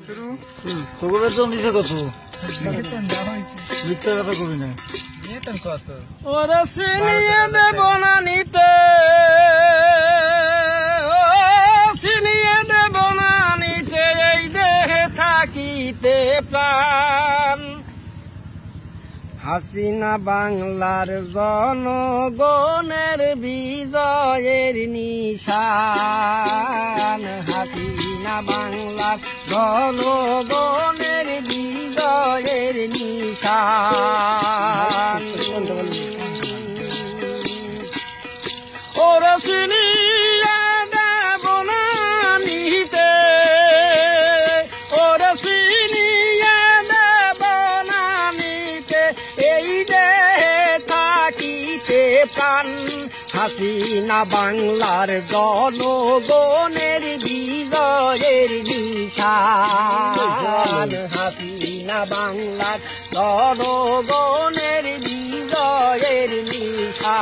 তোর বেতন দিছে কত? মিথ্যা কথা কবি না। ওরা চিনিয়ে দেব না নিতে, চিনিয়ে দেব না নিতে, এই দেহে থাকিতে প্রাণ। হাসিনা বাংলার জনগণের বিজয়ের নিশান। হাসিনা বাংলার জনগণের বিজয়ের নিশান। ওরা চিনিয়ে দেব না নিতে, ওরা চিনিয়ে দেব না নিতে, এই দেহে থাকিতে প্রাণ। হাসিনা বাংলার জনগণের বিজয়ের নিশান। হাসিনা বাংলার জনগণের বিজয়ের নিশান।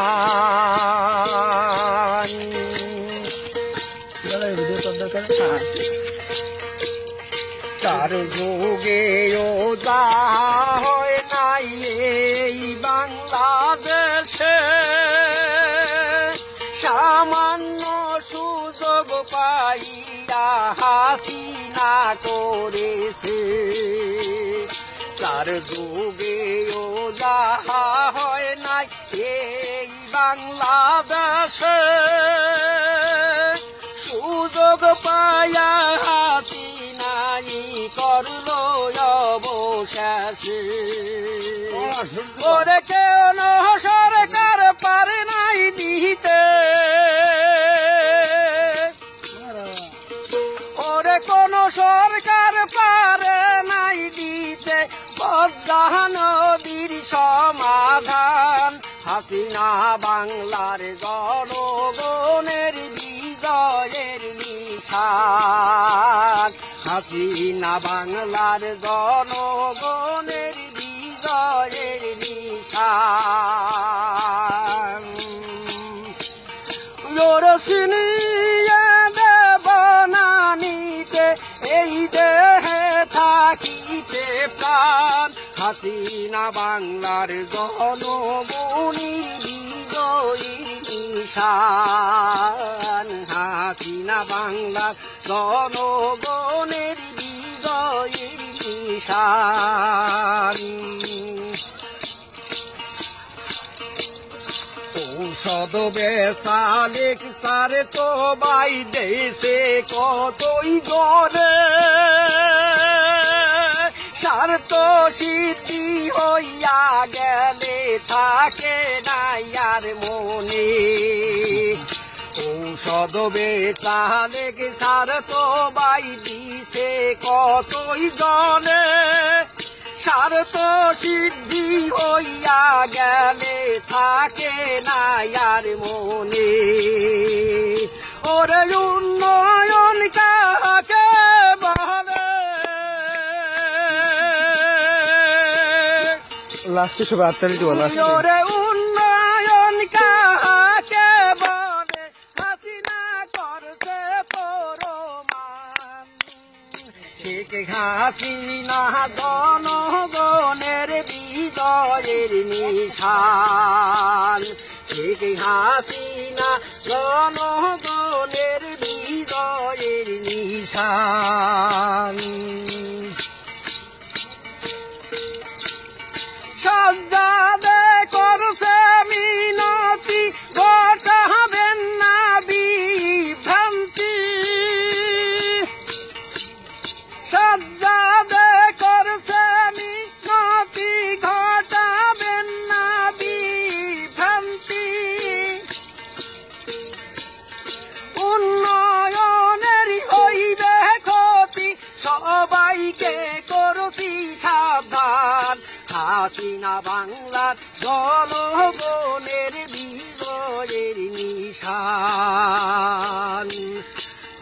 তার যুগেও যা হয় নাই এই বাংলাদেশে, সামান্য সুযোগ পাইয়া হাসিনা করেছে। তার যুগেও যা হয় নাই এই বাংলাদেশে, সুযোগ পাইয়া হাসিনাই করলো অবশেষে। ওরে কেন সরকার পারে নাই দিতে, ওরে কোন সরকার পারে নাই দিতে পদ্মা নদীর সমাধান। হাসিনা বাংলার জনগণের বিজয়ের নিশান। হাসিনা বাংলার জনগণের বিজয়ের নিশান। ওরা চিনিয়ে দেব না নিতে, এই দেহে থাকিতে প্রাণ। হাসিনা বাংলার জনগণের বিজয়ের নিশান। হাসিনা বাংলার জনগণের বিজয়ের নিশান। ঔষধ বেসালেক সারে তো বাই দেশে কতই জনে, স্বার্থ সিদ্ধি হইয়া গেলে থাকে নাই আর মনে। ঔষধ বেসালেক সারে তো বাই দিছে কতই জনে, স্বার্থ সিদ্ধি হইয়া গেলে থাকে নাই আর মনে। ওরে উন্নয়ন কাকে বলে, লাস্টে সব আত্মারি তো লাস্টে। ওরে উন্নয়ন কাকে বলে, হাসিনা করছে প্রমাণ। ঠিক হাসিনা জনগণের বিজয়ের নিশান। ঠিক হাসিনা জনগণের বিজয়ের নিশান। সজ্জাদে করছে মিনতি, ঘটাবেন না বিভ্রান্তি। সজ্জাদে করছে মিনতি, ঘটাবেন না বিভ্রান্তি। উন্নয়নের হইবে ক্ষতি, সবাইকে করছি সাবধান। হাসিনা বাংলার জনগণের বিজয়ের নিশান।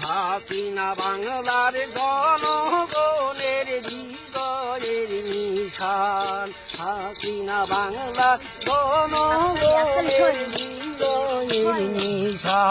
হাসিনা বাংলার জনগণের বিজয়ের নিশান। হাসিনা বাংলার জনগণের বিজয়ের নিশান।